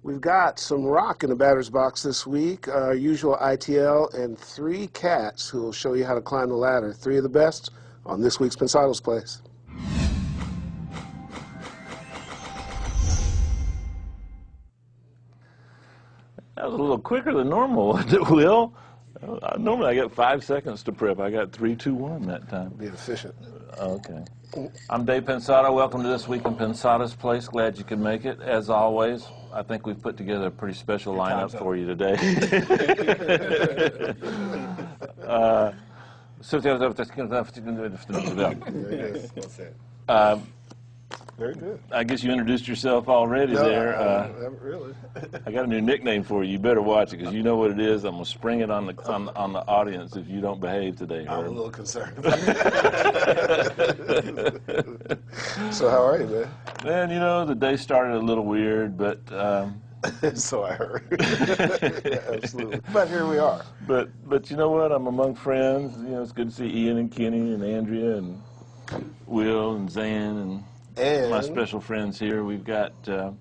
We've got some rock in the batter's box this week, our usual ITL, and 3 cats who will show you how to climb the ladder. 3 of the best on this week's Pensado's Place. That was a little quicker than normal, wasn't it, Will? Normally I get 5 seconds to prep. I got 3, 2, 1 that time. Being efficient. Okay. I'm Dave Pensado. Welcome to This Week in Pensado's Place. Glad you could make it. As always, I think we've put together a pretty special lineup for you today. Very good. I guess you introduced yourself already there. Not really. I got a new nickname for you. You better watch it because you know what it is. I'm going to spring it on the audience if you don't behave today, Herb. I'm a little concerned about it. So how are you, man? Man, you know, the day started a little weird, but... So I heard. Yeah, absolutely. But here we are. But you know what? I'm among friends. You know, it's good to see Ian and Kenny and Andrea and Will and Zan and my special friends here. We've got, in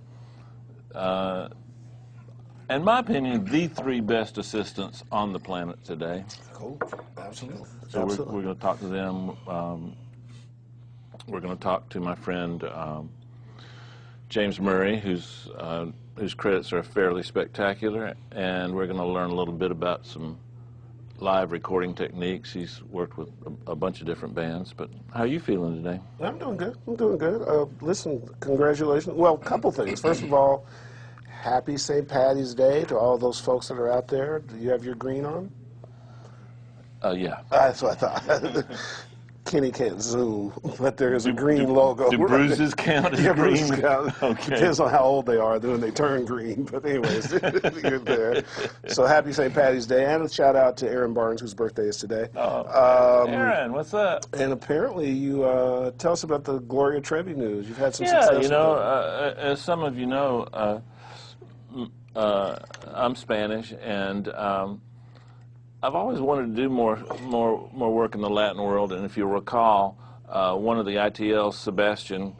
my opinion, the 3 best assistants on the planet today. Cool. Absolutely. So we're going to talk to them. We're going to talk to my friend James Murray, whose credits are fairly spectacular, and we're going to learn a little bit about some live recording techniques. He's worked with a bunch of different bands. But how are you feeling today? I'm doing good. I'm doing good. Listen, congratulations. Well, a couple things. First of all, happy St. Patty's Day to all those folks that are out there. Do you have your green on? Yeah. That's what I thought. Kenny can't zoom, but there is a green logo. Do bruises count as yeah, green? Bruises count. Okay. Depends on how old they are, then they turn green. But anyways, you're there. So happy St. Patty's Day, and a shout out to Aaron Barnes, whose birthday is today. Aaron, what's up? And apparently, you tell us about the Gloria Trevi news. You've had some success. success. Yeah, you know, as some of you know, I'm Spanish, and I've always wanted to do more work in the Latin world, and if you recall, one of the ITLs, Sebastian,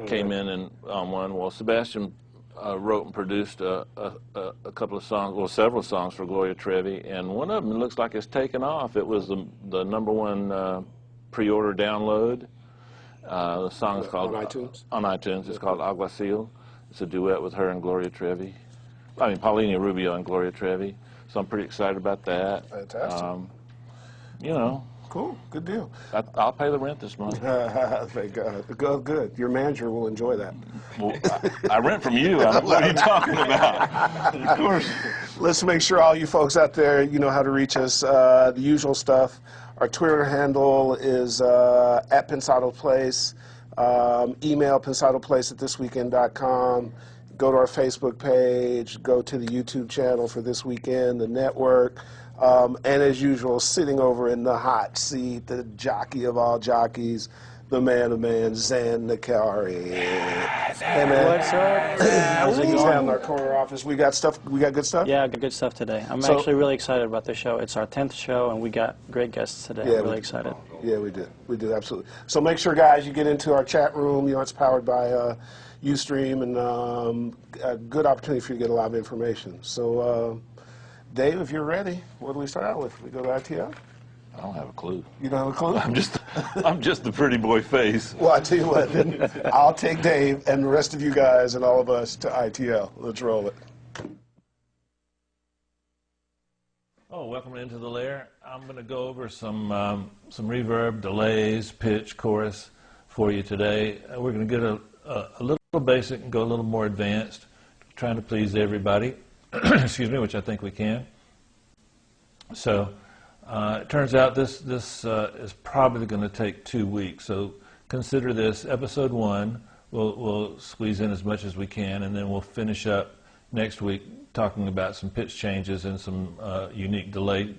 came in and on one. Well, Sebastian wrote and produced a couple of songs, well, several songs for Gloria Trevi, and one of them looks like it's taken off. It was the #1 pre-order download. The song is called on iTunes. On iTunes, it's called Alguacil. It's a duet with her and Gloria Trevi. I mean, Paulina Rubio and Gloria Trevi. So I'm pretty excited about that. Fantastic. You know. Cool. Good deal. I'll pay the rent this month. Thank God. Good. Your manager will enjoy that. Well, I rent from you. What are you talking about? Of course. Let's make sure all you folks out there, you know how to reach us. The usual stuff. Our Twitter handle is at Pensado's Place. Email pensadoplace@thisweekend.com. Go to our Facebook page, go to the YouTube channel for This Weekend, the network, and as usual, sitting over in the hot seat, the jockey of all jockeys, the man of man, Zan Nakari. Hey man. What's up? How's it He's going? having our corner office. We got stuff. We got good stuff? Yeah, I got good stuff today. I'm actually really excited about this show. It's our 10th show, and we got great guests today. Yeah, I'm really excited. Yeah, we did. We did, absolutely. So make sure, guys, you get into our chat room. You know, it's powered by Ustream, and a good opportunity for you to get a lot of information. So, Dave, if you're ready, what do we start out with? We go to ITL? I don't have a clue. You don't have a clue? I'm just the pretty boy face. Well, I tell you what, then I'll take Dave and the rest of you guys and all of us to ITL. Let's roll it. Oh, welcome into the lair. I'm going to go over some reverb, delays, pitch, chorus for you today. We're going to get a little basic and go a little more advanced, trying to please everybody. Excuse me, which I think we can. So it turns out this is probably going to take 2 weeks. So consider this episode 1. We'll squeeze in as much as we can, and then we'll finish up next week talking about some pitch changes and some unique delay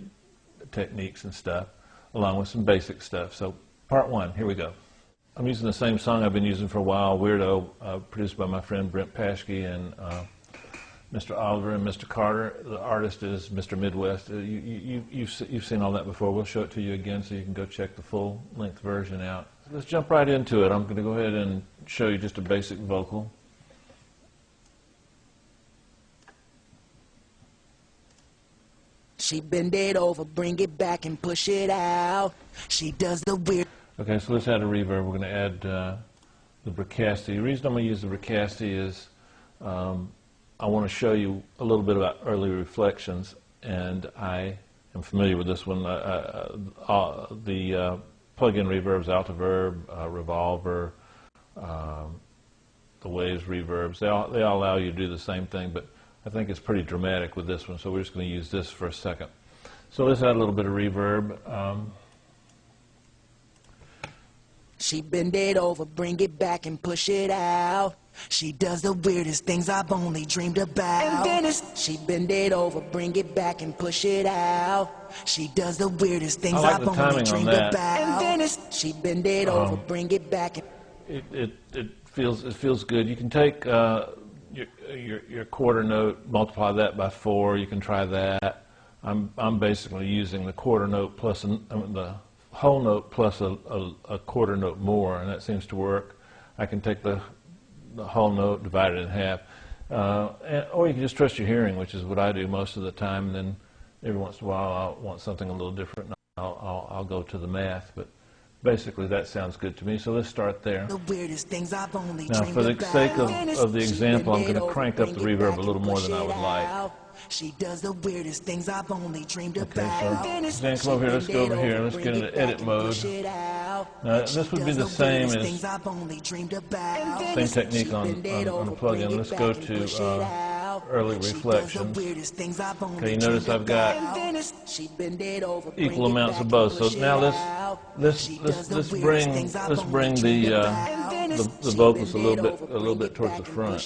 techniques and stuff, along with some basic stuff. So part 1, here we go. I'm using the same song I've been using for a while, Weirdo, produced by my friend Brent Paschke and Mr. Oliver and Mr. Carter. The artist is Mr. Midwest. You've seen all that before. We'll show it to you again so you can go check the full-length version out. Let's jump right into it. I'm going to go ahead and show you just a basic vocal. She bend it over, bring it back and push it out. She does the weird. Okay, so let's add a reverb. We're going to add the bricasti. The reason I'm going to use the bricasti is I want to show you a little bit about early reflections, and I am familiar with this one. The plug-in reverbs, Altiverb, Revolver, the Waves reverbs, they all allow you to do the same thing, but I think it's pretty dramatic with this one, so we're just going to use this for a second. So let's add a little bit of reverb. She bend it over, bring it back and push it out. She does the weirdest things I've only dreamed about. She bend it over, bring it back and push it out. She does the weirdest things I've only dreamed about. She bend it over, bring it back. It feels good. You can take your quarter note, multiply that by 4. You can try that. I'm basically using the quarter note plus the whole note plus a quarter note more, and that seems to work. I can take the whole note, divide it in half, or you can just trust your hearing, which is what I do most of the time. And then every once in a while, I'll want something a little different, and I'll go to the math. But basically, that sounds good to me. So let's start there. Now, for the sake of the example, I'm going to crank up the reverb a little more than I would like. She does the weirdest things I've only dreamed about. Okay, so Dan, come over here. Let's go over here. Let's get into edit mode. Now, this would be the same as same technique on the plug-in. Let's go to early reflections. Okay, you notice I've got equal amounts of both. So now let's bring the vocals a little bit towards the front.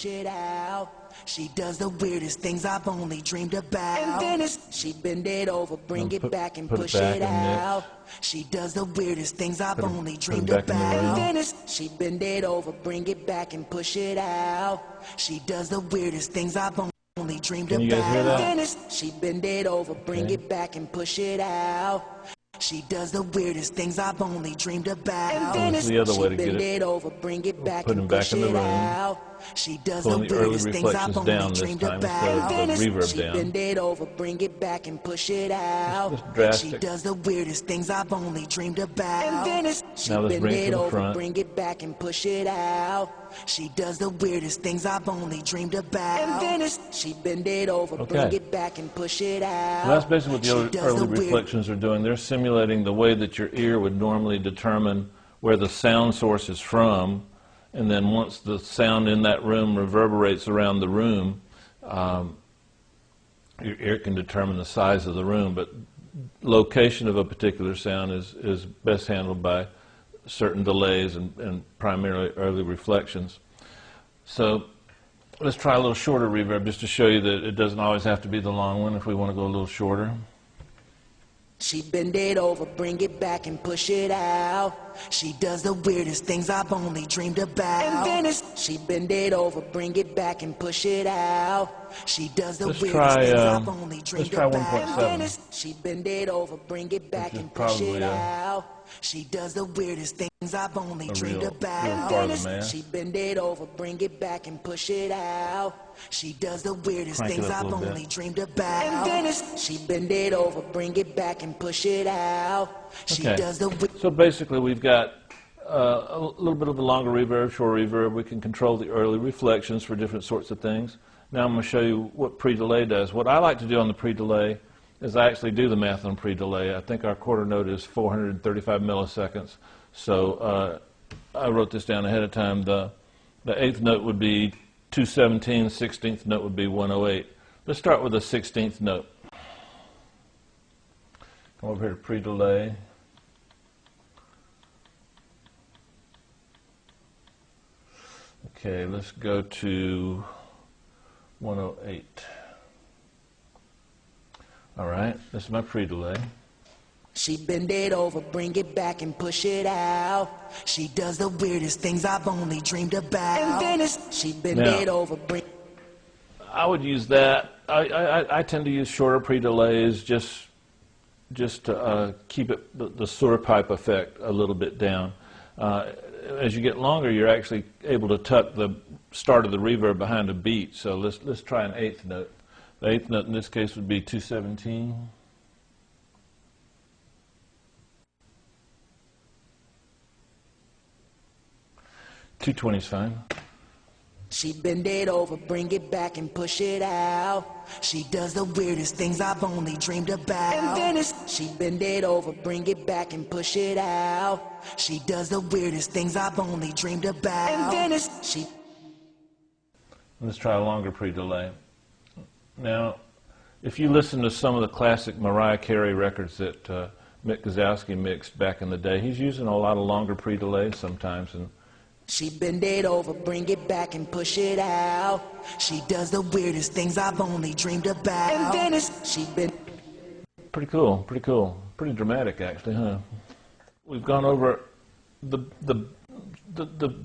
She does the weirdest things I've only dreamed about. She bend it over, bring it back and push it out. She does the weirdest things I've only dreamed about. She bend it over, bring it back and push it out. She does the weirdest things I've only dreamed about. Can you guys hear that? She bend it over, bring it back and push it out. She does the weirdest things I've only dreamed about. This is the other way to get it over, bring it back put them back in the room. She does Pulling the early weirdest things I've reflections down only this dreamed time about. instead of the reverb She down. bend it over, bring it back and push it out. Just drastic. She does the weirdest things I've only dreamed about. She Now let's bend bring it it to the over, front. bring it back and push it out. She does the weirdest things I've only dreamed about. She bend it over, bring it back and push it out. Well, that's basically what the early reflections are doing. They're simulating the way that your ear would normally determine where the sound source is from, and then once the sound in that room reverberates around the room, your ear can determine the size of the room, but location of a particular sound is best handled by certain delays and primarily early reflections. So let's try a little shorter reverb just to show you that it doesn't always have to be the long one if we want to go a little shorter. She bend it over, bring it back and push it out. She does the weirdest things I've only dreamed about. She bend it over, bring it back and push it out. She does the weirdest things I've only dreamed about. Let's try 1.7. She bend it over, bring it back and push it out. She does the weirdest things I've only dreamed about. She bend it over, bring it back and push it out. She does the weirdest things I've only dreamed about. She bend it over, bring it back and push it out. She does the. So basically, we've got a little bit of a longer reverb, shorter reverb. We can control the early reflections for different sorts of things. Now I'm going to show you what pre-delay does. What I like to do on the pre-delay is I actually do the math on pre-delay. I think our quarter note is 435 milliseconds. So I wrote this down ahead of time. The 8th note would be 217, 16th note would be 108. Let's start with the 16th note. Come over here to pre-delay. Okay, let's go to 108. All right, this is my pre-delay. She bend it over, bring it back and push it out. She does the weirdest things I've only dreamed about. She bend it over, bring. I would use that. I tend to use shorter pre-delays just to keep it the sewer pipe effect a little bit down. As you get longer, you're actually able to tuck the start of the reverb behind a beat. So let's try an 8th note. The 8th note in this case would be 217. 220's fine. She bend it over, bring it back and push it out. She does the weirdest things I've only dreamed about. And then she bend it over, bring it back and push it out. She does the weirdest things I've only dreamed about. And then she... Let's try a longer pre-delay. Now, if you listen to some of the classic Mariah Carey records that Mick Gazowski mixed back in the day, he's using a lot of longer pre-delays sometimes. And she bend it over, bring it back and push it out. She does the weirdest things I've only dreamed about. And then she bend... Pretty cool, pretty dramatic actually, huh? We've gone over the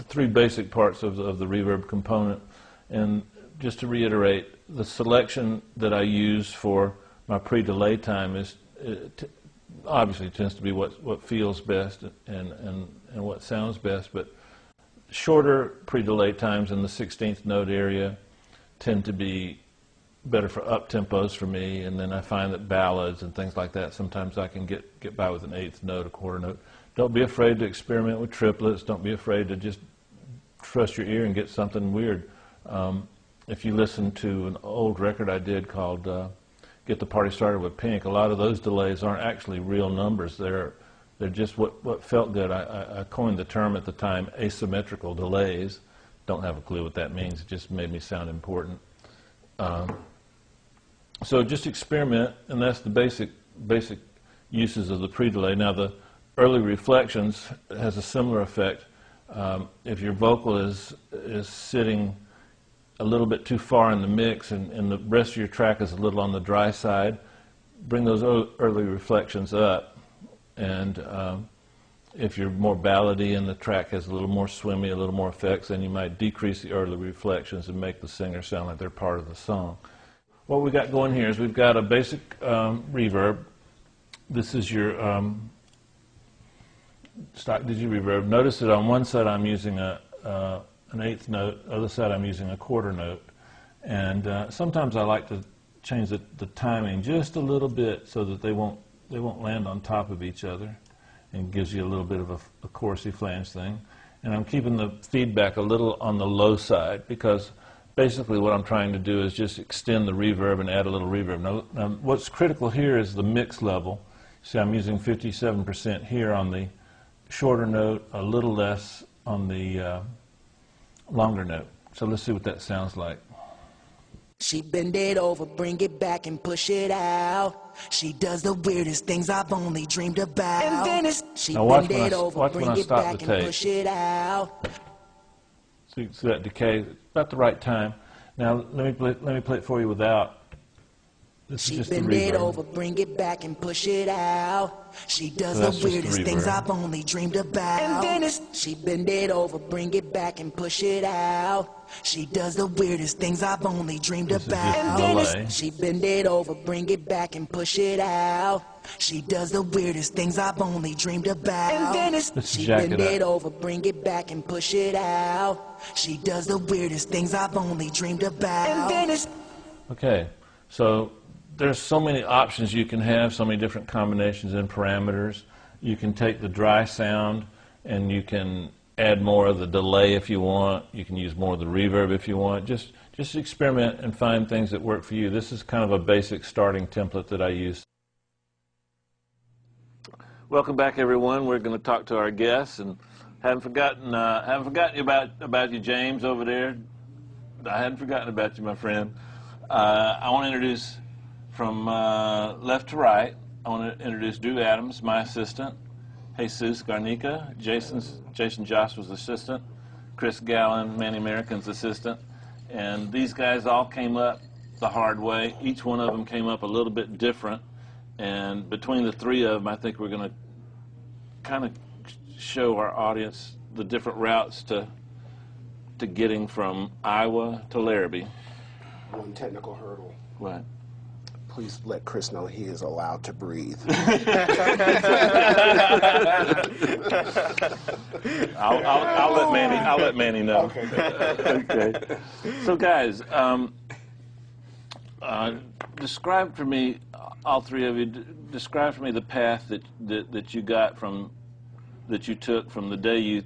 three basic parts of the reverb component, and just to reiterate, the selection that I use for my pre-delay time is obviously tends to be what feels best and what sounds best, but shorter pre-delay times in the 16th note area tend to be better for up tempos for me, and then I find that ballads and things like that, sometimes I can get by with an eighth note, a quarter note. Don't be afraid to experiment with triplets. Don't be afraid to just trust your ear and get something weird. If you listen to an old record I did called Get the Party Started with Pink, a lot of those delays aren't actually real numbers. They're just what felt good. I coined the term at the time, asymmetrical delays. Don't have a clue what that means. It just made me sound important. So just experiment, and that's the basic uses of the pre-delay. Now the early reflections has a similar effect. If your vocal is sitting a little bit too far in the mix and the rest of your track is a little on the dry side, bring those early reflections up. And if you're more ballady and the track has a little more swimmy, a little more effects, then you might decrease the early reflections and make the singer sound like they're part of the song. What we got going here is we've got a basic reverb. This is your stock digi reverb. Notice that on one side I'm using an eighth note, other side I'm using a quarter note, and sometimes I like to change the timing just a little bit so that they won't land on top of each other, and gives you a little bit of a chorusy flange thing. And I'm keeping the feedback a little on the low side because basically what I'm trying to do is just extend the reverb and add a little reverb. Now what's critical here is the mix level. See, I'm using 57% here on the shorter note, a little less on the longer note. So let's see what that sounds like. She bend it over, bring it back and push it out. She does the weirdest things I've only dreamed about. And then she bend it over, bring it back and push it out. See that decay, about the right time. Now let me play it for you without. This is just the reverb. She bend it over, bring it back and push it out. She does the weirdest things I've only dreamed about. And then she bend it over, bring it back and push it out. She does the weirdest things I've only dreamed about. And then she bend it over, bring it back and push it out. She does the weirdest things I've only dreamed about. And then she bend it over, bring it back and push it out. She does the weirdest things I've only dreamed about. And then okay, so there's so many options you can have, so many different combinations and parameters. You can take the dry sound and you can add more of the delay if you want. You can use more of the reverb if you want. Just experiment and find things that work for you. This is kind of a basic starting template that I use. Welcome back, everyone. We're going to talk to our guests, and haven't forgotten about you, James, over there. I hadn't forgotten about you, my friend. I want to introduce from left to right, I want to introduce Drew Adams, my assistant, Jesus Garnica, Jason Joshua's assistant, Chris Gallen, Manny American's assistant, and these guys all came up the hard way. Each one of them came up a little bit different, and between the three of them, I think we're going to kind of show our audience the different routes to getting from Iowa to Larrabee. One technical hurdle. What? Please let Chris know he is allowed to breathe. I'll let Manny know. Okay. Okay. So guys, describe for me, all three of you, describe for me the path that you got that you took from the day you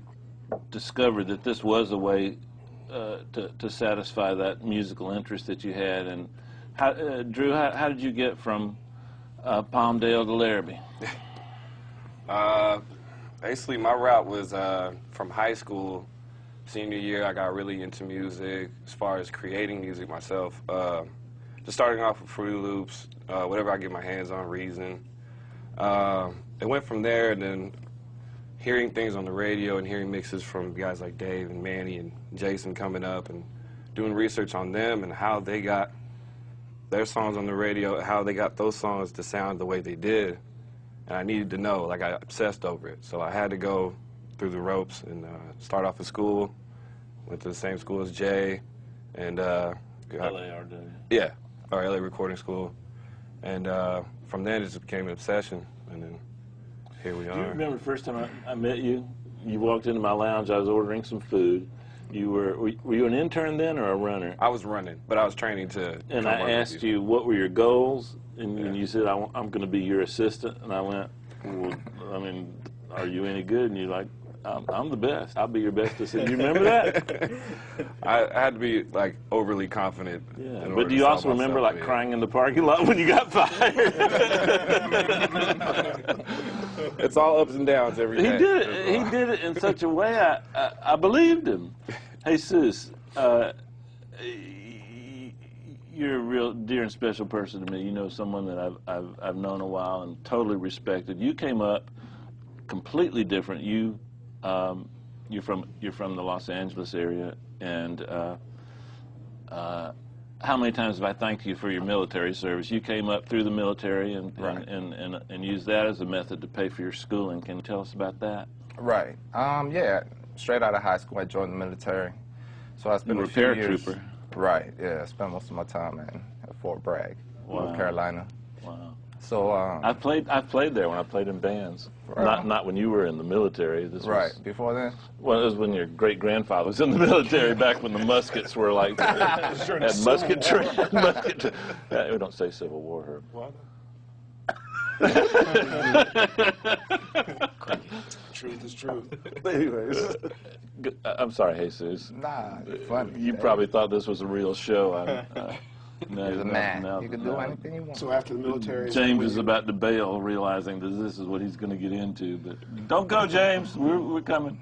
discovered that this was a way to satisfy that musical interest that you had. And how, Drew, how did you get from Palmdale to Larrabee? Basically, my route was from high school. Senior year, I got really into music, as far as creating music myself. Just starting off with Fruity Loops, whatever I get my hands on, Reason. It went from there, and then hearing things on the radio and hearing mixes from guys like Dave and Manny and Jason coming up and doing research on them and how they got their songs on the radio, how they got those songs to sound the way they did. And I needed to know, like I obsessed over it. So I had to go through the ropes and start off at school. Went to the same school as Jay. And LARW. Yeah, our LA recording school. And from then it just became an obsession. And then here we are. Do you remember the first time I met you? You walked into my lounge, I was ordering some food. Were you an intern then or a runner? I was running, but I was training to. And I asked you, what were your goals? And you said, I'm going to be your assistant. And I went, well, I mean, are you any good? And you're like, I'm the best. I'll be your best assistant. You remember that? I had to be, like, overly confident. Yeah. But do you also remember, like, crying in the parking lot when you got fired? It's all ups and downs every day. He did it in such a way I believed him. Jesus, you're a real dear and special person to me. You know, someone that I've known a while and totally respected. You came up completely different. You're from the Los Angeles area, and how many times have I thanked you for your military service? You came up through the military and used that as a method to pay for your schooling. Can you tell us about that? Right. Yeah. Straight out of high school, I joined the military. So I spent a few years. Paratrooper. Right. Yeah. I spent most of my time at Fort Bragg, North Carolina. Wow. So I played there when I played in bands. Right. Not when you were in the military. This right. was, Before then? Well, it was when your great grandfather was in the military, back when the muskets were like had musket musket. We don't say Civil War, Herb. What? Truth is truth. Anyways, I'm sorry, Jesus. Nah, it's funny. You probably thought this was a real show. No, He's a man. You can do anything you want. So after the military, James is about to bail, realizing that this is what he's going to get into. But don't go, James. We're coming.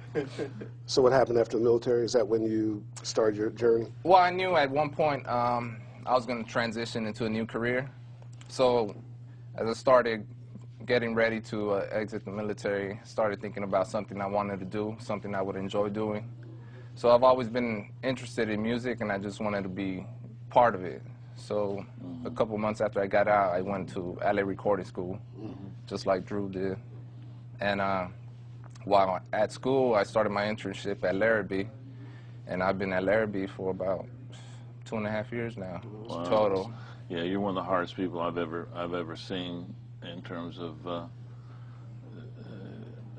So what happened after the military? Is that when you started your journey? Well, I knew at one point I was going to transition into a new career. So as I started getting ready to exit the military, I started thinking about something I wanted to do, something I would enjoy doing. So I've always been interested in music, and I just wanted to be part of it. So a couple months after I got out, I went to LA recording school, just like Drew did. And while at school, I started my internship at Larrabee, and I've been at Larrabee for about 2.5 years now, total. Yeah, you're one of the hardest people I've ever seen in terms of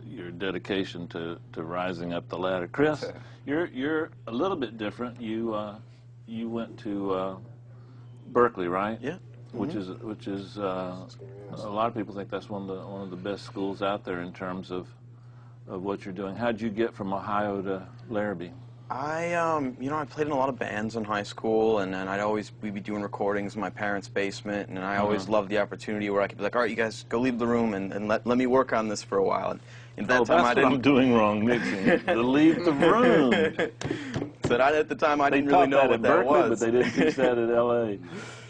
your dedication to rising up the ladder. Chris, you're a little bit different. You went to Berkeley, right? Yeah. Which is a lot of people think that's one of the best schools out there in terms of what you're doing. How'd you get from Ohio to Larrabee? I played in a lot of bands in high school, and then we'd be doing recordings in my parents' basement, and I always loved the opportunity where I could be like, all right, you guys go leave the room and let me work on this for a while. And at that time, that's what I'm doing wrong, mixing. To leave the room. So at the time, I didn't really know what that was. But they didn't teach that at L.A.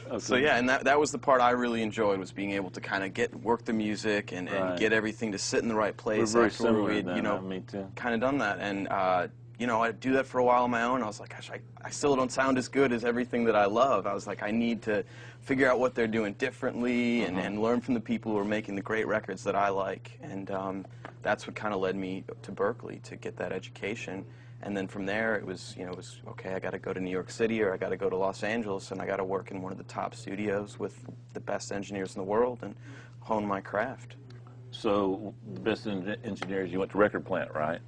Okay. So yeah, and that was the part I really enjoed, was being able to kind of work the music and get everything to sit in the right place. We're very after similar we'd, me too. kind of done that. And I'd do that for a while on my own. I was like, gosh, I still don't sound as good as everything that I love. I was like, I need to figure out what they're doing differently and learn from the people who are making the great records that I like. And that's what kind of led me to Berkeley, to get that education. And then from there, it was okay, I got to go to New York City, or I got to go to Los Angeles, and I got to work in one of the top studios with the best engineers in the world and hone my craft. So the best engineers, you went to Record Plant, right?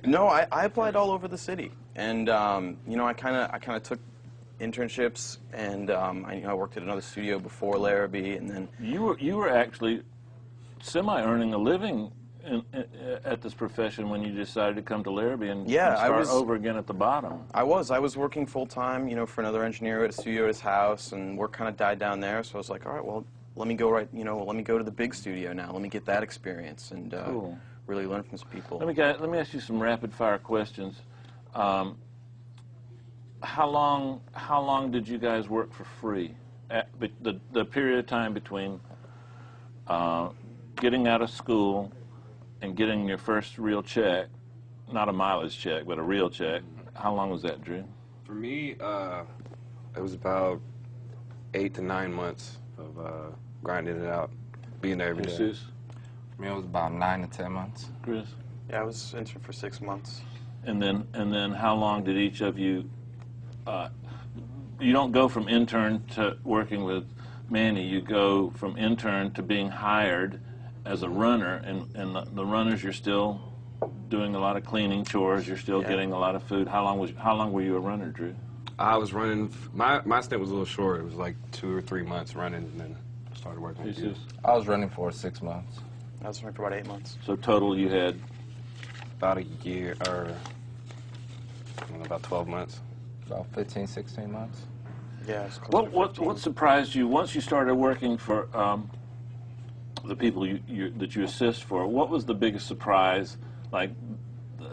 No, I applied all over the city, and I kind of took internships, and I worked at another studio before Larrabee, and then you were actually semi-earning a living at this profession when you decided to come to Larrabee and Yeah, start over again at the bottom? I was working full-time, you know, for another engineer at a studio at his house, and work kind of died down there, so I was like, all right, well, let me go let me go to the big studio now. Let me get that experience and Cool. really learn from some people. Let me ask you some rapid-fire questions. How long did you guys work for free? The period of time between getting out of school and getting your first real check, not a mileage check, but a real check. How long was that, Drew? For me, it was about 8 to 9 months of grinding it out, being there every day. Jesus? For me, it was about 9 to 10 months. Chris? Yeah, I was intern for 6 months. And then how long did each of you, you don't go from intern to working with Manny, you go from intern to being hired as a runner, and the runners, you're still doing a lot of cleaning chores, you're still getting a lot of food. How long were you a runner, Drew? I was running, my stint was a little short. It was like 2 or 3 months running, and then I started working with you. I was running for 6 months. I was running for about 8 months. So total you had? About a year, or I don't know, about 12 months. About 15, 16 months. Yeah, it was close to 15. What surprised you once you started working for the people that you assist for? What was the biggest surprise? Like,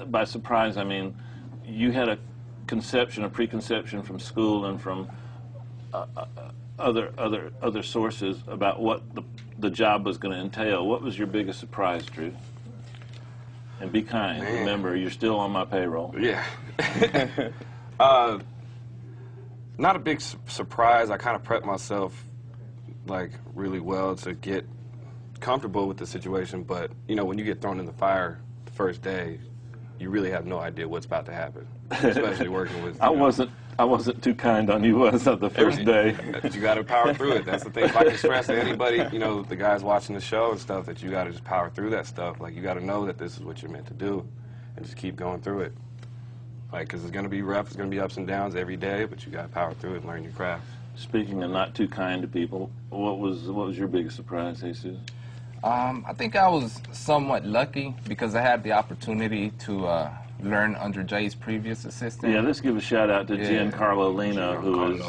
by surprise, I mean you had a preconception from school and from other sources about what the job was going to entail. What was your biggest surprise, Drew? And be kind. Man. Remember, you're still on my payroll. Yeah. Not a big surprise. I kind of prepped myself like really well to get comfortable with the situation, but you know, when you get thrown in the fire the first day, you really have no idea what's about to happen, especially working with I wasn't too kind on you, was I, the first day? You got to power through it. That's the thing. If I can stress to anybody, you know, the guys watching the show and stuff, that you got to just power through that stuff. Like, you got to know that this is what you're meant to do and just keep going through it. Like, because it's going to be rough, it's going to be ups and downs every day, but you got to power through it and learn your craft. Speaking of not too kind to people, what was your biggest surprise, Jesus? I think I was somewhat lucky because I had the opportunity to learn under Jay's previous assistant. Yeah, let's give a shout out to Giancarlo Lino, who is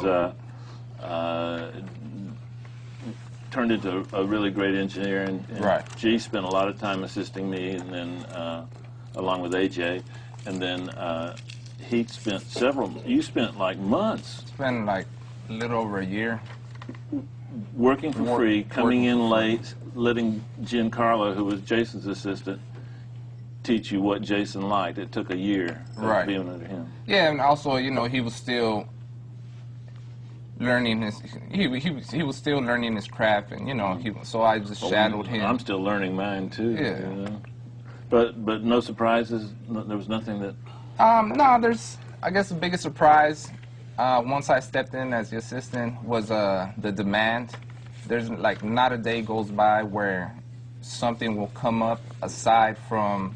turned into a really great engineer, and right. G spent a lot of time assisting me, and then along with AJ, and then he spent you spent like months. Spent like a little over a year. Working for free, coming in late, letting Giancarlo, who was Jason's assistant, teach you what Jason liked. It took a year of being under him. Yeah, and also, you know, he was still learning his. He was still learning his craft, and you know, so I just shadowed him. I'm still learning mine too. Yeah. You know? But no surprises. There was nothing that. No, I guess the biggest surprise. Once I stepped in as the assistant was the demand. There's like not a day goes by where something will come up aside from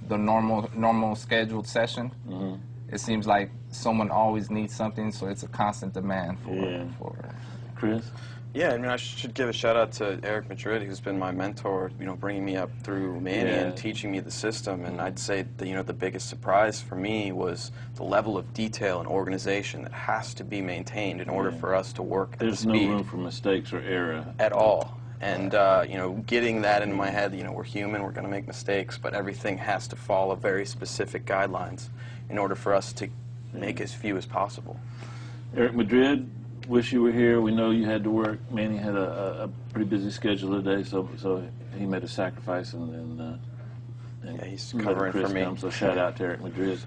the normal scheduled session. Mm-hmm. It seems like someone always needs something, so it's a constant demand for Chris? Yeah, I mean, I should give a shout out to Eric Madrid, who's been my mentor, you know, bringing me up through Manny and teaching me the system. And I'd say that, you know, the biggest surprise for me was the level of detail and organization that has to be maintained in order for us to work at the speed. There's no room for mistakes or error. At all. And, you know, getting that in my head, you know, we're human, we're going to make mistakes, but everything has to follow very specific guidelines in order for us to make as few as possible. Eric Madrid, wish you were here. We know you had to work. Manny had a pretty busy schedule today, so he made a sacrifice and he's covering for me. So shout out to Eric Madrid.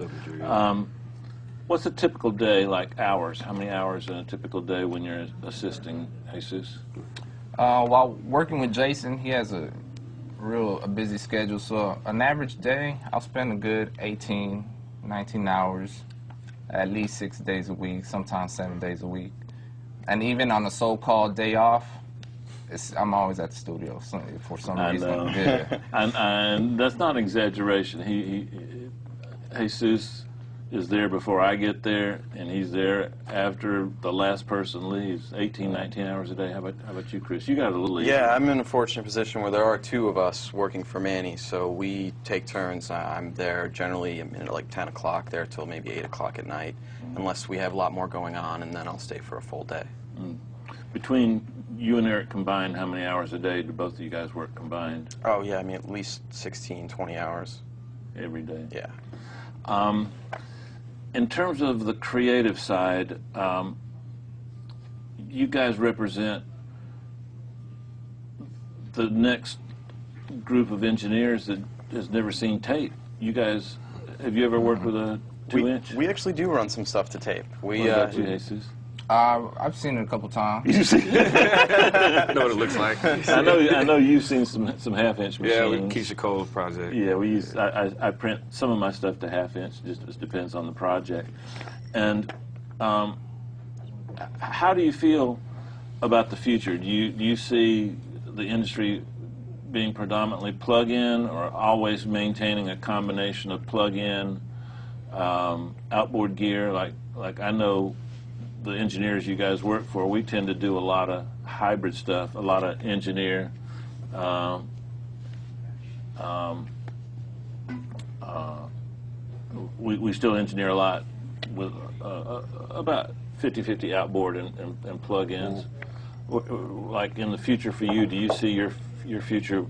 What's a typical day, like hours? How many hours in a typical day when you're assisting Jesus? While working with Jason, he has a busy schedule. So an average day, I'll spend a good 18, 19 hours, at least 6 days a week, sometimes 7 days a week. And even on a so-called day off, I'm always at the studio for some reason. Yeah. And that's not exaggeration. Jesus is there before I get there, and he's there after the last person leaves. 18, 19 hours a day. How about you, Chris? You got a little easier. Yeah, I'm in a fortunate position where there are two of us working for Manny, so we take turns. I'm there generally, I'm in at like 10 o'clock there till maybe 8 o'clock at night, unless we have a lot more going on, and then I'll stay for a full day. Between you and Eric combined, how many hours a day do both of you guys work combined? Oh, yeah, I mean, at least 16, 20 hours. Every day? Yeah. In terms of the creative side, you guys represent the next group of engineers that has never seen tape. You guys, have you ever worked with a 2-inch? We actually do run some stuff to tape. What about you, Jesus? I've seen it a couple times. You see? I know what it looks like. I know you've seen some half-inch machines. Yeah, with Keisha Cole's project. Yeah, we use. I print some of my stuff to half-inch. Just depends on the project. And how do you feel about the future? Do you see the industry being predominantly plug-in, or always maintaining a combination of plug-in, outboard gear? Like I know the engineers you guys work for, we tend to do a lot of hybrid stuff, a lot of engineer. We still engineer a lot with about 50-50 outboard and plug-ins. Like in the future for you, do you see your future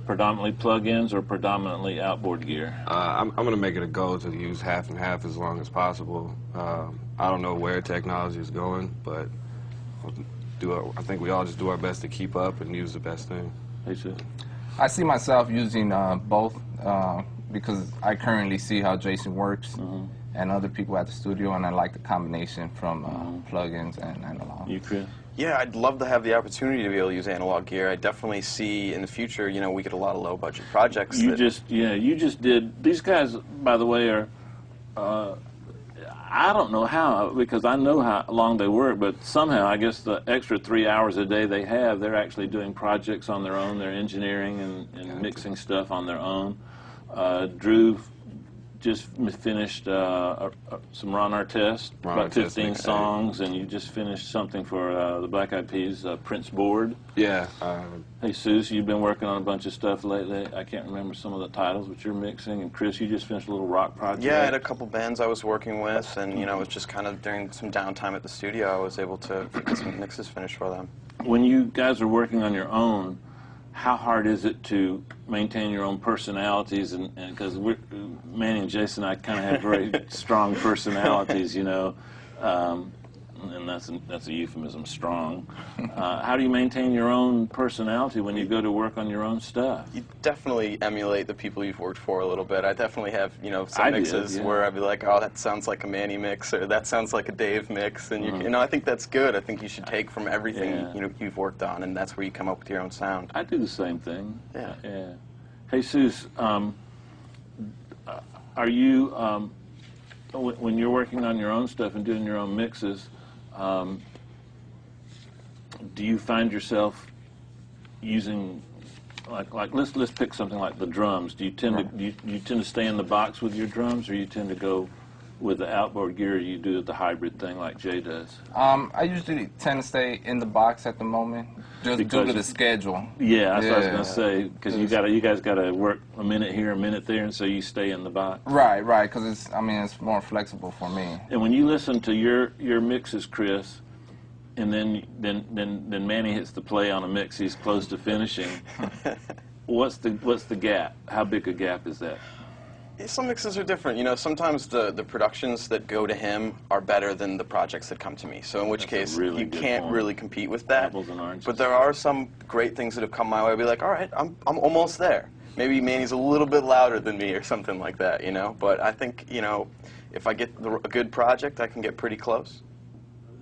predominantly plug-ins or predominantly outboard gear? I'm going to make it a goal to use half and half as long as possible. I don't know where technology is going, but I think we all just do our best to keep up and use the best thing. Hey, Sid. I see myself using both because I currently see how Jason works and other people at the studio, and I like the combination from plugins and analog. You, Chris? Yeah, I'd love to have the opportunity to be able to use analog gear. I definitely see in the future, you know, we get a lot of low-budget projects. You just did. These guys, by the way, are. I don't know how, because I know how long they work, but somehow I guess the extra 3 hours a day they have, they're actually doing projects on their own. They're engineering and mixing stuff on their own. Drew just finished some Ron Artest, about 15 songs, and you just finished something for the Black Eyed Peas, Prince Board. Yeah. Hey, Suze, you've been working on a bunch of stuff lately. I can't remember some of the titles, but you're mixing. And Chris, you just finished a little rock project. Yeah, I had a couple bands I was working with, and you know, it was just kind of during some downtime at the studio, I was able to get some mixes finished for them. When you guys are working on your own, how hard is it to maintain your own personalities? And because Manny and Jason and I kind of have very strong personalities, you know, and that's a euphemism, strong. How do you maintain your own personality when you go to work on your own stuff? You definitely emulate the people you've worked for a little bit. I definitely have, you know, some mixes where I'd be like, oh, that sounds like a Manny mix, or that sounds like a Dave mix, and you know, I think that's good. I think you should take from everything you know you've worked on, and that's where you come up with your own sound. I do the same thing. Yeah. Yeah. Hey, Suze, are you when you're working on your own stuff and doing your own mixes? Do you find yourself using like let's pick something like the drums? Do you tend to stay in the box with your drums, or you tend to go with the outboard gear, or you do the hybrid thing like Jay does? I usually tend to stay in the box at the moment, just due to the schedule. Yeah, that's what I was gonna say, because you guys gotta work a minute here, a minute there, and so you stay in the box. Right, because it's more flexible for me. And when you listen to your mixes, Chris, and then Manny hits the play on a mix he's close to finishing, what's the gap? How big a gap is that? Some mixes are different. You know, sometimes the productions that go to him are better than the projects that come to me. So in which case, you can't really compete with that. Apples and oranges. But there are some great things that have come my way. I'll be like, all right, I'm almost there. Maybe Manny's a little bit louder than me or something like that, you know? But I think, you know, if I get a good project, I can get pretty close.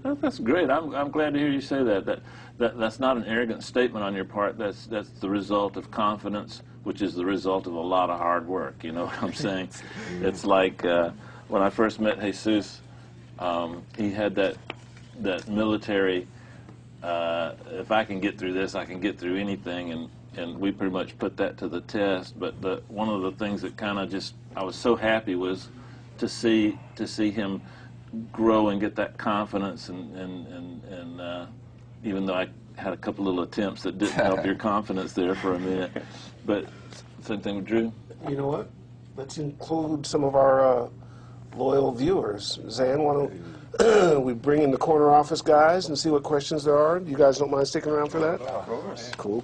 That's great. I'm glad to hear you say that. That's not an arrogant statement on your part. That's the result of confidence, which is the result of a lot of hard work. You know what I'm saying? It's like when I first met Jesus, he had that military. If I can get through this, I can get through anything, and we pretty much put that to the test. But one of the things that kind of just I was so happy was to see him grow and get that confidence, and even though I had a couple little attempts that didn't help your confidence there for a minute, but same thing with Drew. You know what? Let's include some of our loyal viewers. Zan, why don't we bring in the corner office guys and see what questions there are? You guys don't mind sticking around for that? Of course. Cool.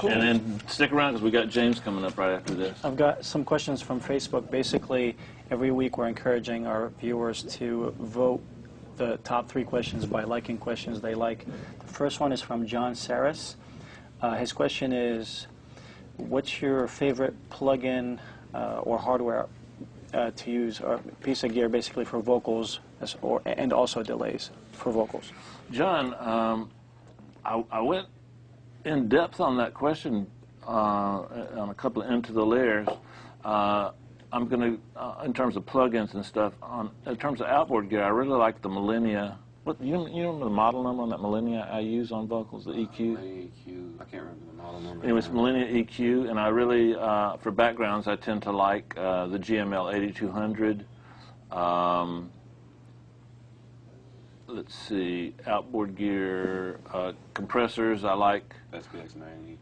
And then stick around because we got James coming up right after this. I've got some questions from Facebook. Basically, every week we're encouraging our viewers to vote the top 3 questions by liking questions they like. The first one is from John Saris. His question is, what's your favorite plug-in or hardware to use, or piece of gear basically for vocals and also delays for vocals? John, I went in depth on that question on a couple of Into the Layers. I'm going to, in terms of plugins and stuff, in terms of outboard gear, I really like the Millennia. What you know the model number on that Millennia I use on vocals, the EQ? EQ, I can't remember the model number. Anyways, Millennia EQ, and I really, for backgrounds, I tend to like the GML 8200. Let's see, outboard gear, compressors, I like. SPX 90.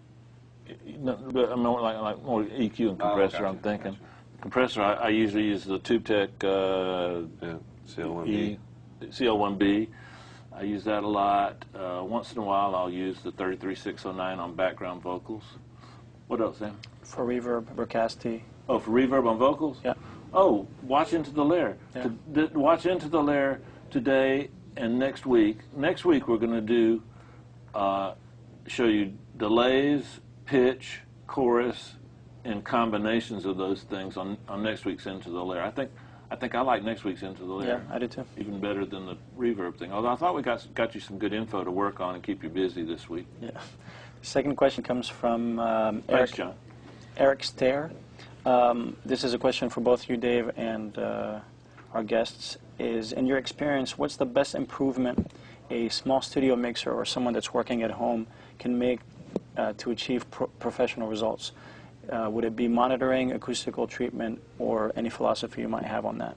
No, but I mean, like more EQ and compressor, gotcha, I'm thinking. gotcha. Compressor, I usually use the TubeTech CL1B. CL1B. I use that a lot. Once in a while, I'll use the 33609 on background vocals. What else, Sam? For reverb, Bricasti. Oh, for reverb on vocals? Yeah. Oh, watch Into the Lair. Yeah. Watch Into the Lair today and next week. Next week, we're going to do, show you delays, pitch, chorus, and combinations of those things on next week's Into the Lair. I think I like next week's Into the Lair. Yeah, I do too. Even better than the reverb thing. Although I thought we got you some good info to work on and keep you busy this week. Yeah. The second question comes from Thanks, John. Eric Stair. This is a question for both you, Dave, and our guests. Is, in your experience, what's the best improvement a small studio mixer or someone that's working at home can make to achieve professional results? Would it be monitoring, acoustical treatment, or any philosophy you might have on that?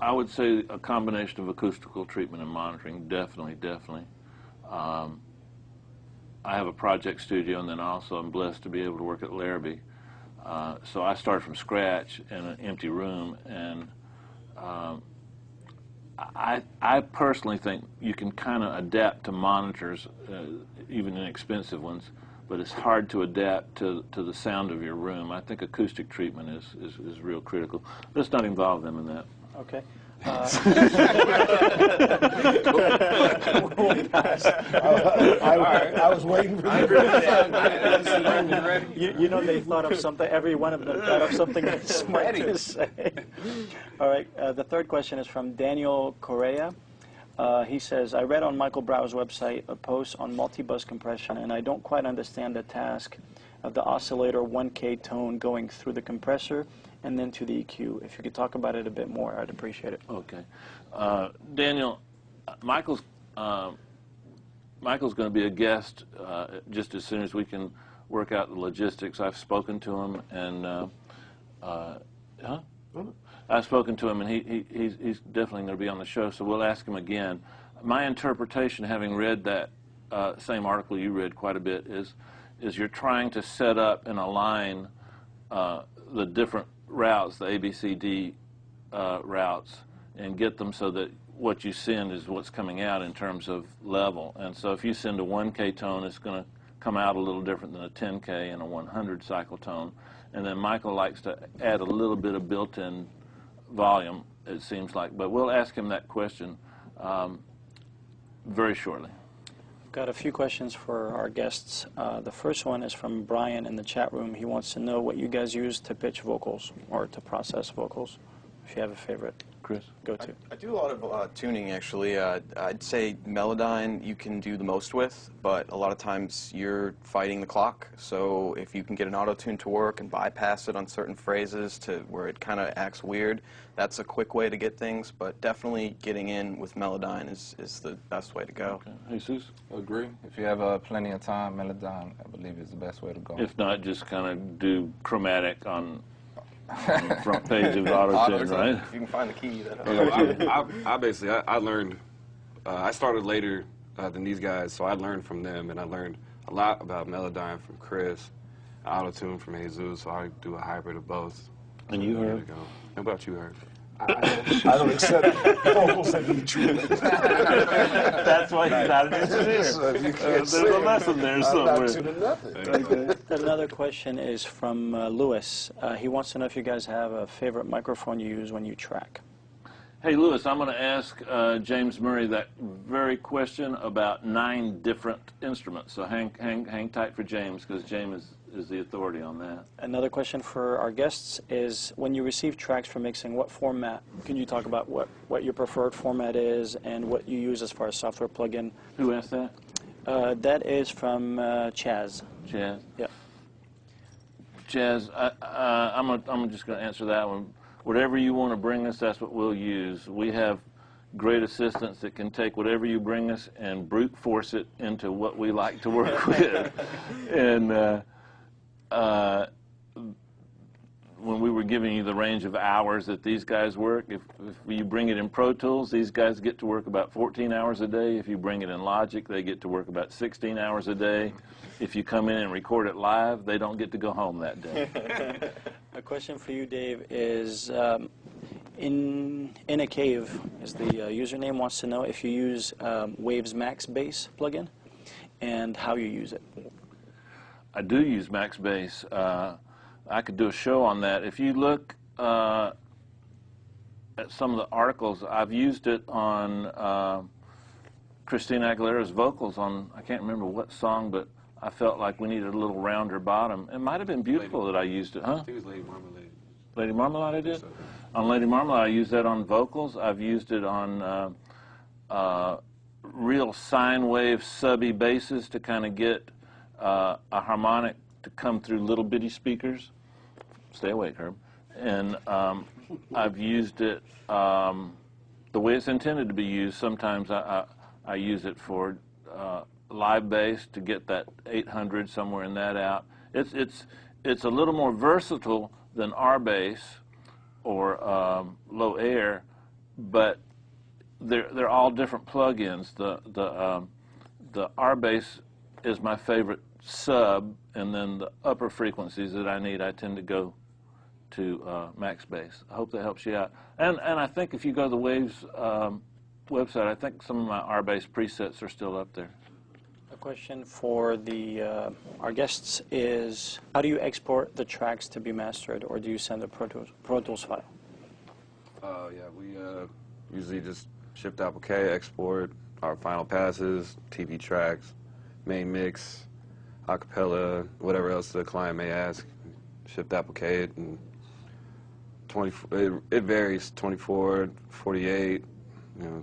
I would say a combination of acoustical treatment and monitoring, definitely. I have a project studio, and then also I'm blessed to be able to work at Larrabee. So I start from scratch in an empty room, and I personally think you can kind of adapt to monitors, even inexpensive ones, but it's hard to adapt to the sound of your room. I think acoustic treatment is real critical. Let's not involve them in that. Okay. I was waiting for you know, they thought of something. Every one of them thought of something smart to say. All right. The third question is from Daniel Correa. He says, I read on Michael Brau's website a post on multi-bus compression, and I don't quite understand the task of the oscillator 1K tone going through the compressor and then to the EQ. If you could talk about it a bit more, I'd appreciate it. Okay. Daniel, Michael's going to be a guest just as soon as we can work out the logistics. I've spoken to him, and I've spoken to him, and he's definitely going to be on the show, so we'll ask him again. My interpretation, having read that same article you read quite a bit, is you're trying to set up and align the different routes, the ABCD routes, and get them so that what you send is what's coming out in terms of level. And so if you send a 1K tone, it's going to come out a little different than a 10K and a 100 cycle tone. And then Michael likes to add a little bit of built-in volume, it seems like. But we'll ask him that question very shortly. Got a few questions for our guests. The first one is from Brian in the chat room. He wants to know what you guys use to pitch vocals or to process vocals. If you have a favorite, Chris, go to. I do a lot of tuning, actually. I'd say Melodyne you can do the most with, but a lot of times you're fighting the clock. So if you can get an auto-tune to work and bypass it on certain phrases to where it kind of acts weird, that's a quick way to get things. But definitely getting in with Melodyne is the best way to go. Okay. Jesus? Agree. If you have plenty of time, Melodyne, I believe, is the best way to go. If not, just kind of do chromatic on on the front page of Auto-Tune, right? If you can find the key, that I basically, I learned, I started later than these guys, so I learned from them, and I learned a lot about Melodyne from Chris, Auto-Tune from Jesus, so I do a hybrid of both. And you heard? How about you, Herb? I don't accept vocals that need treatment. That's why he's not an engineer. So if you can't There's a lesson there somewhere. I'm not tuning nothing. Another question is from Lewis. He wants to know if you guys have a favorite microphone you use when you track. Hey, Lewis, I'm going to ask James Murray that very question about 9 different instruments. So hang tight for James, because James is the authority on that. Another question for our guests is, when you receive tracks for mixing, what format? Can you talk about what your preferred format is and what you use as far as software plugin? Who asked that? That is from Chaz. Chaz? Yeah. Chaz, I'm just going to answer that one. Whatever you want to bring us, that's what we'll use. We have great assistants that can take whatever you bring us and brute force it into what we like to work with. And when we were giving you the range of hours that these guys work, if you bring it in Pro Tools, these guys get to work about 14 hours a day. If you bring it in Logic, they get to work about 16 hours a day. If you come in and record it live, they don't get to go home that day. A question for you, Dave, is in a cave, is the username wants to know if you use Waves Max Bass plugin and how you use it. I do use Max Bass. I could do a show on that. If you look at some of the articles, I've used it on Christina Aguilera's vocals on, I can't remember what song, but I felt like we needed a little rounder bottom. It might have been Beautiful that I used it, huh? I think it was Lady Marmalade. Lady Marmalade I did? So. On Lady Marmalade, I used that on vocals. I've used it on real sine wave subby basses to kind of get a harmonic to come through little bitty speakers. Stay awake, Herb. And I've used it the way it's intended to be used. Sometimes I use it for live bass to get that 800 somewhere in that out. It's a little more versatile than R bass or low air, but they're all different plugins. The R bass is my favorite sub, and then the upper frequencies that I need, I tend to go to Max Bass. I hope that helps you out. And I think if you go to the Waves website, I think some of my R bass presets are still up there. A question for our guests is, how do you export the tracks to be mastered, or do you send a Pro Tools file? Yeah, we usually just shift applique, export our final passes, TV tracks, main mix, acapella, whatever else the client may ask. Shift applique it, and it varies, 24, 48,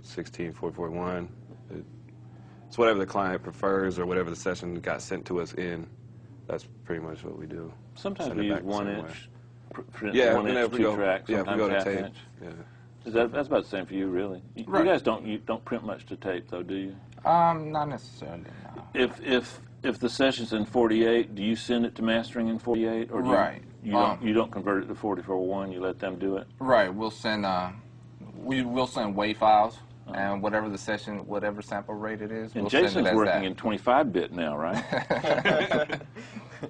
16, 441. It's whatever the client prefers or whatever the session got sent to us in. That's pretty much what we do. Sometimes we use 1 inch, yeah, 1 inch 2 tracks, yeah, sometimes we go to half tape. inch. Yeah. That's about the same for you, really. You guys don't print much to tape, though, do you? Not necessarily, no. If the session's in 48, do you send it to mastering in 48, or do you don't convert it to 44.1? You let them do it. Right. We'll send WAV files, and whatever the session, whatever sample rate it is, And we'll Jason's send it as working that. in 25-bit now, right?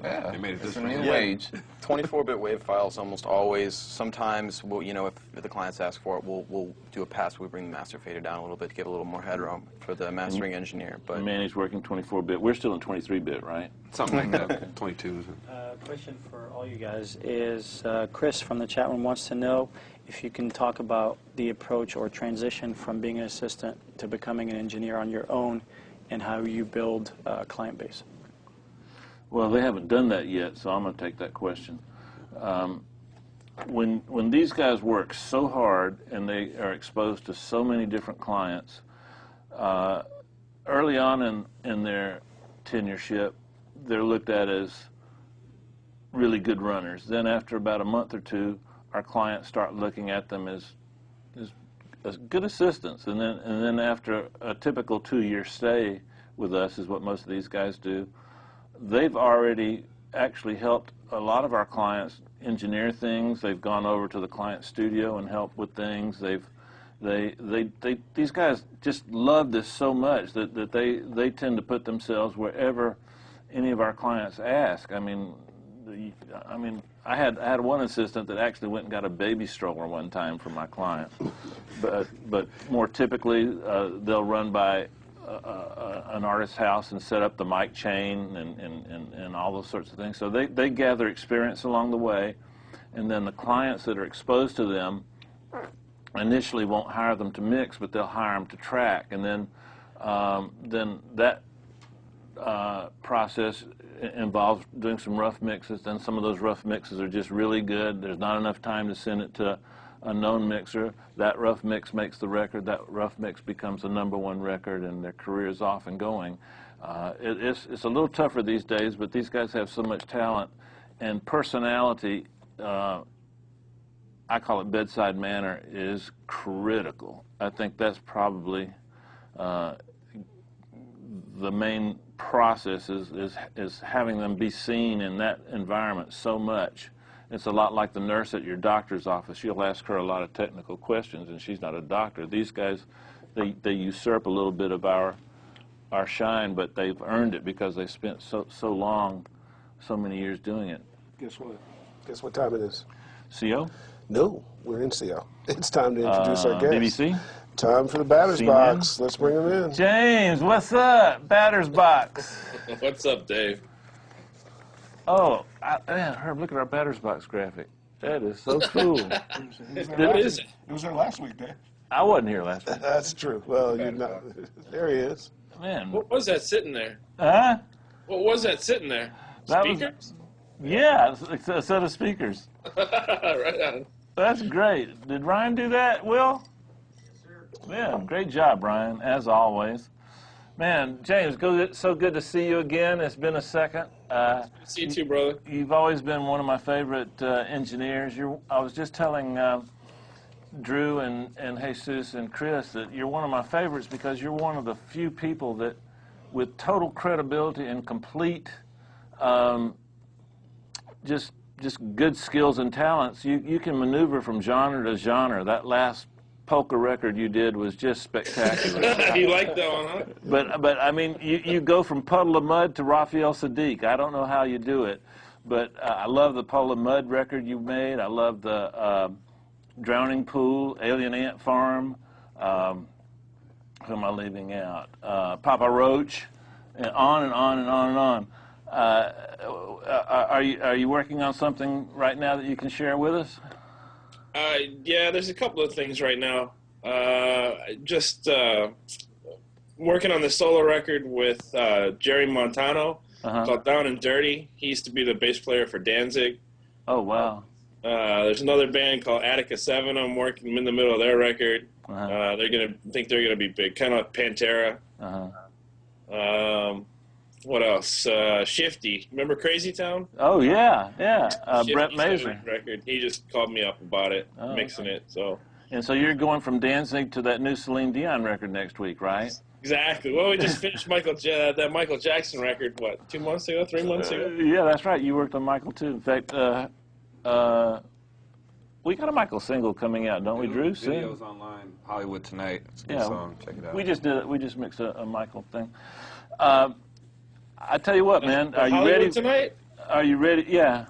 Yeah, They made it it's this a far. new Yeah. age. 24-bit WAV files almost always. Sometimes, if the clients ask for it, we'll do a pass. We bring the master fader down a little bit to give a little more headroom for the mastering engineer. But Manny's working 24-bit. We're still in 23-bit, right? Something like that. 22. Question for all you guys is, Chris from the chat room wants to know if you can talk about the approach or transition from being an assistant to becoming an engineer on your own, and how you build a client base. Well, they haven't done that yet, so I'm going to take that question. When these guys work so hard and they are exposed to so many different clients, early on in their tenureship, they're looked at as really good runners. Then after about a month or two, our clients start looking at them as good assistants. And then after a typical 2-year stay with us, is what most of these guys do, they've already actually helped a lot of our clients engineer things. They've gone over to the client studio and helped with things. These guys just love this so much that they tend to put themselves wherever any of our clients ask. I mean, I had one assistant that actually went and got a baby stroller one time for my client. But more typically, they'll run by an artist's house and set up the mic chain and all those sorts of things. So they gather experience along the way, and then the clients that are exposed to them initially won't hire them to mix, but they'll hire them to track, and then that process involves doing some rough mixes. Then some of those rough mixes are just really good. There's not enough time to send it to a known mixer. That rough mix makes the record. That rough mix becomes a #1 record, and their career is off and going. It's a little tougher these days, but these guys have so much talent and personality. I call it bedside manner is critical. I think that's probably the main process is having them be seen in that environment so much. It's a lot like the nurse at your doctor's office. You'll ask her a lot of technical questions, and she's not a doctor. These guys, they usurp a little bit of our shine, but they've earned it because they spent so long, so many years doing it. Guess what? Guess what time it is? CO? No, we're in CO. It's time to introduce our guest. BBC? Time for the batter's CNN? box. Let's bring him in. James, what's up? Batter's box. What's up, Dave? Oh, man, Herb, look at our batter's box graphic. That is so cool. What is it? It was there last week, Dave. I wasn't here last week. That's true. Well, you're not. There he is. Man. What was that sitting there? Huh? What was that sitting there? That Speakers? Yeah, it's a set of speakers. Right on. That's great. Did Ryan do that, Will? Yes, sir. Yeah, great job, Ryan, as always. Man, James, so good to see you again. It's been a second. See you too, brother. You've always been one of my favorite engineers. I was just telling Drew and Jesus and Chris that you're one of my favorites because you're one of the few people that, with total credibility and complete just good skills and talents, you can maneuver from genre to genre. That last polka record you did was just spectacular. You like that one, huh? But I mean, you go from Puddle of Mud to Raphael Sadiq. I don't know how you do it, but I love the Puddle of Mud record you made. I love the Drowning Pool, Alien Ant Farm. Who am I leaving out? Papa Roach, and on and on and on and on. Are you working on something right now that you can share with us? Yeah, there's a couple of things right now. Just working on the solo record with Jerry Montano called Down and Dirty. He used to be the bass player for Danzig. Oh, wow. There's another band called Attica 7. I'm working in the middle of their record. They're gonna be big, kind of like Pantera. What else? Shifty. Remember Crazy Town? Oh, yeah. Brett Shifty's Mazer. record. He just called me up about it, mixing it. So. And so you're going from Danzig to that new Celine Dion record next week, right? Exactly. Well, we just finished that Michael Jackson record, 2 months ago, 3 months ago? Yeah, that's right. You worked on Michael, too. In fact, we got a Michael single coming out, don't we, Drew? Video's online, Hollywood Tonight. It's a good song. Check it out. We just did it. We just mixed a Michael thing. I tell you what, man. Are you Hollywood ready? Tonight? Are you ready? Yeah.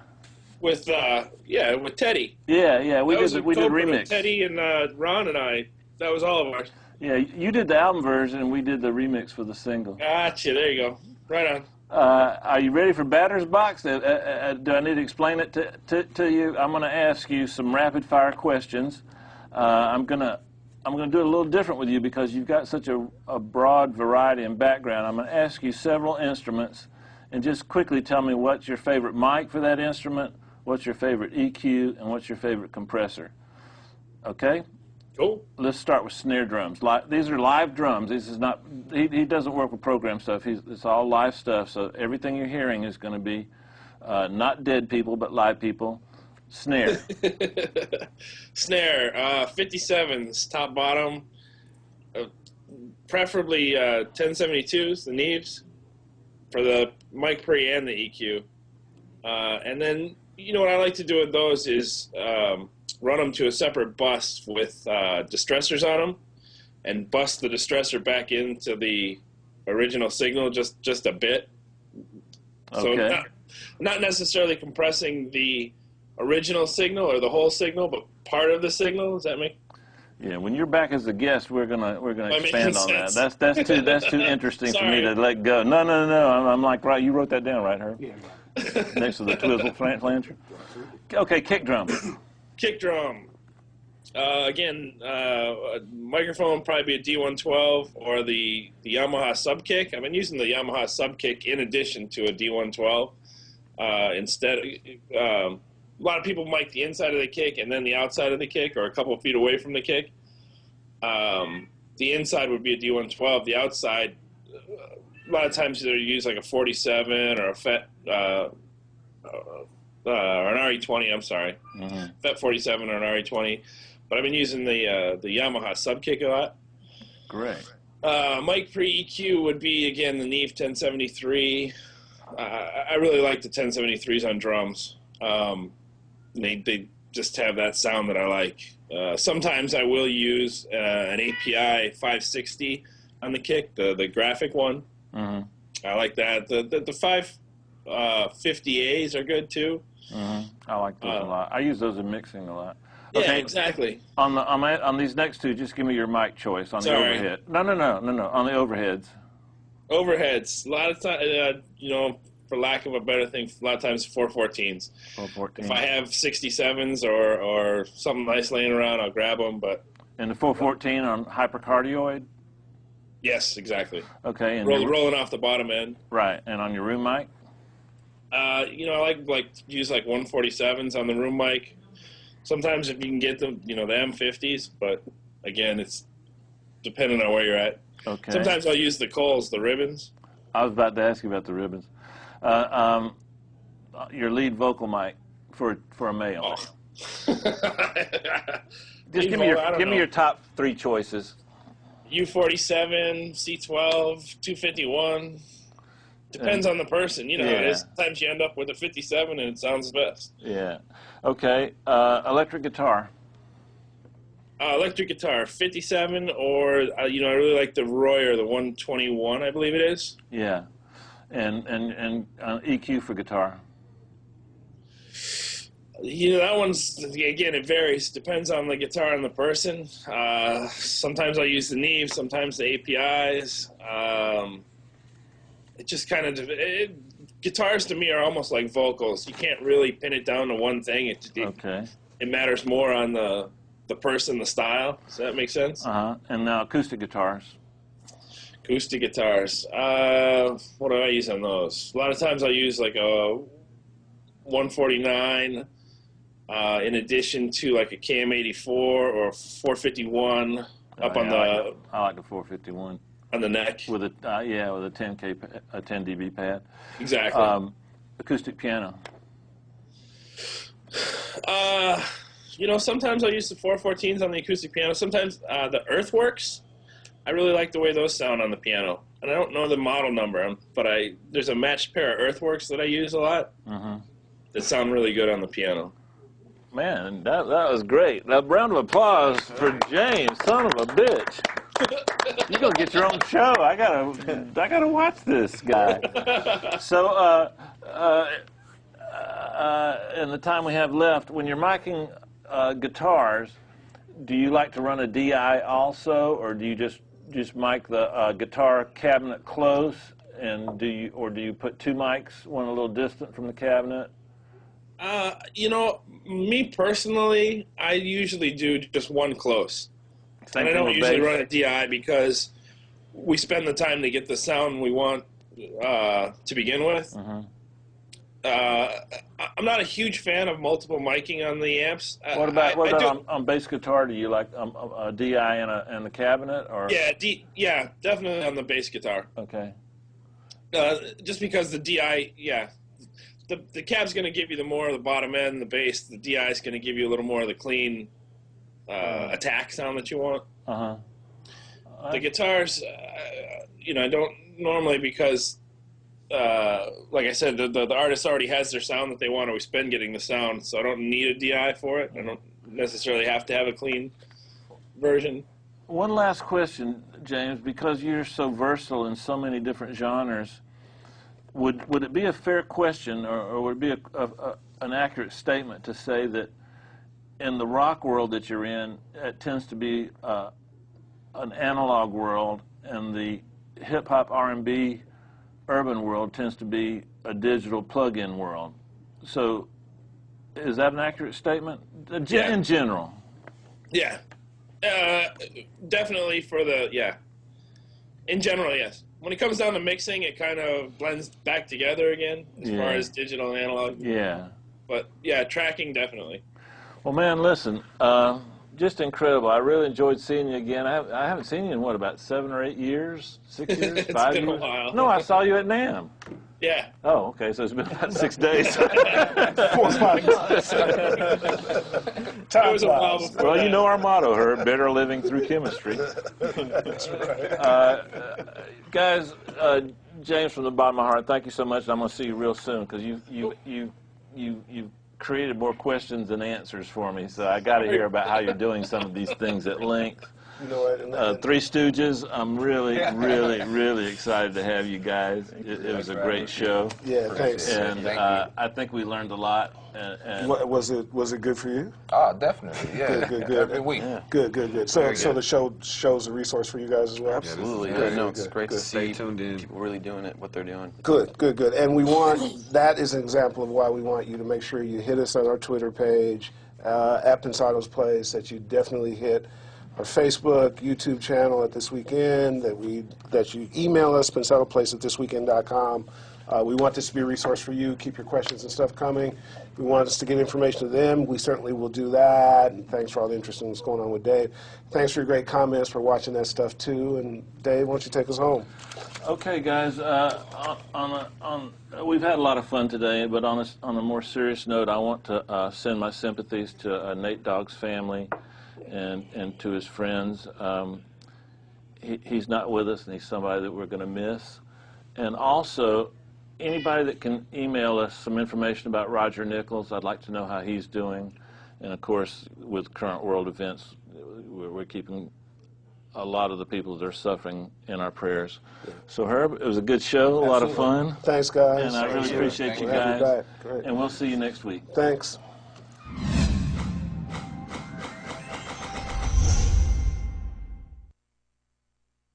With Teddy. Yeah. We did the remix. Teddy and Ron and I. That was all of ours. Yeah, you did the album version, and we did the remix for the single. Gotcha. There you go. Right on. Are you ready for Batter's Box? Do I need to explain it to you? I'm going to ask you some rapid-fire questions. I'm going to do it a little different with you because you've got such a broad variety and background. I'm going to ask you several instruments, and just quickly tell me what's your favorite mic for that instrument, what's your favorite EQ, and what's your favorite compressor. Okay? Cool. Let's start with snare drums. These are live drums. This is not. He doesn't work with program stuff. It's all live stuff. So everything you're hearing is going to be not dead people, but live people. Snare. Snare. 57s, top bottom. Preferably 1072s, the Neves, for the mic pre and the EQ. And then, you know, what I like to do with those is run them to a separate bus with distressors on them and bust the distressor back into the original signal just a bit. Okay. So not necessarily compressing the original signal or the whole signal, but part of the signal. Does that make? Yeah, when you're back as a guest, we're gonna expand on sense? that. That's too interesting for me Sorry. to let go. No. I'm like, right. You wrote that down, right, Herb? Yeah. Next to the twizzle flanger. Okay, kick drum. Kick drum. Again, microphone would probably be a D112 or the Yamaha Subkick. I've been using the Yamaha Subkick in addition to a D112. Instead, a lot of people mic the inside of the kick and then the outside of the kick, or a couple of feet away from the kick. The inside would be a D112. The outside, a lot of times they use like a 47 or a FET, or an RE20. I'm sorry, FET 47 or an RE20. But I've been using the Yamaha Subkick a lot. Great. Mic pre-EQ would be, again, the Neve 1073. I really like the 1073s on drums. They just have that sound that I like. Sometimes I will use an API 560 on the kick, the graphic one. I like that. The 550As are good too. I like those a lot. I use those in mixing a lot. Yeah, Okay, exactly. On these next two, just give me your mic choice on the overhead. No. On the overheads. Overheads. A lot of times, you know, for lack of a better thing, a lot of times 414s. 414. If I have 67s or something nice laying around, I'll grab them. But And the 414 on hypercardioid. yes, exactly. Okay. And Rolling off the bottom end. right. And on your room mic. You know, I like to use like 147s on the room mic. Sometimes if you can get them, you know, the M50s, but again, it's depending on where you're at. Okay. Sometimes I'll use the Coles, the ribbons. I was about to ask you about the ribbons. Your lead vocal mic for a male. Oh. Just give me your top three choices. U47, C12, 251. Depends on the person. You know, Yeah. it is. Sometimes you end up with a 57 and it sounds best. Yeah. Okay. Electric guitar. Electric guitar, 57, or, you know, I really like the Royer, the 121, I believe it is. Yeah. And EQ for guitar. You know, that one's, again, it varies. Depends on the guitar and the person. Sometimes I'll use the Neve, sometimes the APIs. It just kind of, guitars to me are almost like vocals. You can't really pin it down to one thing. It matters more on the person, the style. Does that make sense? And now acoustic guitars. Acoustic guitars. What do I use on those? A lot of times I'll use like a 149 in addition to like a KM84 or 451 up on the. I like the 451 on the neck with a with a 10 dB pad. Exactly. Acoustic piano. You know, sometimes I'll use the 414s on the acoustic piano. Sometimes the Earthworks. I really like the way those sound on the piano. And I don't know the model number, but there's a matched pair of Earthworks that I use a lot that sound really good on the piano. Man, that was great. A round of applause for James, son of a bitch. You're gonna get your own show. I gotta watch this guy. So, in the time we have left, when you're micing guitars, do you like to run a DI also, or do you just mic the guitar cabinet close, and do you put two mics, one a little distant from the cabinet? You know, me personally, I usually do just one close. And I don't usually run a DI because we spend the time to get the sound we want to begin with. I'm not a huge fan of multiple miking on the amps. What about on bass guitar? Do you like a DI and a cabinet? Or? Yeah, definitely on the bass guitar. Okay. Just because the DI, the cab's going to give you the more of the bottom end, the bass. The DI is going to give you a little more of the clean attack sound that you want. The guitars, you know, I don't normally, because like I said, the artist already has their sound that they want. We spend getting the sound, so I don't need a DI for it. I don't necessarily have to have a clean version. One last question, James, because you're so versatile in so many different genres, would it be a fair question, or would it be an accurate statement to say that in the rock world that you're in, it tends to be an analog world, and the hip-hop R&B urban world tends to be a digital plug-in world? So is that an accurate statement in general? Yeah. Definitely for in general, yes. When it comes down to mixing, it kind of blends back together again as far as digital and analog. Yeah. But yeah, tracking, definitely. Well, man, listen, just incredible. I really enjoyed seeing you again. I haven't seen you in, what, about 7 or 8 years? 6 years? It's 5 been years? a while. No, I saw you at NAMM. Yeah. Oh, okay, so it's been about 6 days. 4 or 5 months. It was a while before Well, that. you know our motto, Herb, better living through chemistry. That's right. Guys, James, from the bottom of my heart, thank you so much. I'm going to see you real soon, because you created more questions than answers for me, so I got to hear about how you're doing some of these things at length. You know what? Three Stooges, I'm really, really, really excited to have you guys. It was a great show. Yeah, thanks. And I think we learned a lot. And Was it good for you? Oh, definitely. Yeah. Good. Every week. Yeah. Good. So the show's a resource for you guys as well? Absolutely. It's great to see people really doing it, what they're doing. Good. And that is an example of why we want you to make sure you hit us on our Twitter page, at Pensado's Place, that you definitely hit our Facebook, YouTube channel at This Weekend, that you email us, pensadoplace@thisweekend.com. We want this to be a resource for you. Keep your questions and stuff coming. If we want us to get information to them, we certainly will do that. And thanks for all the interest in what's going on with Dave. Thanks for your great comments, for watching that stuff too. And Dave, why don't you take us home? Okay, guys. We've had a lot of fun today, but on a more serious note, I want to send my sympathies to Nate Dogg's family and to his friends. He's not with us, and he's somebody that we're going to miss. And also, anybody that can email us some information about Roger Nichols, I'd like to know how he's doing. And of course, with current world events, we're keeping a lot of the people that are suffering in our prayers. So Herb, it was a good show, a lot of fun. Thanks, guys. And I really appreciate you guys. And we'll see you next week. Thanks.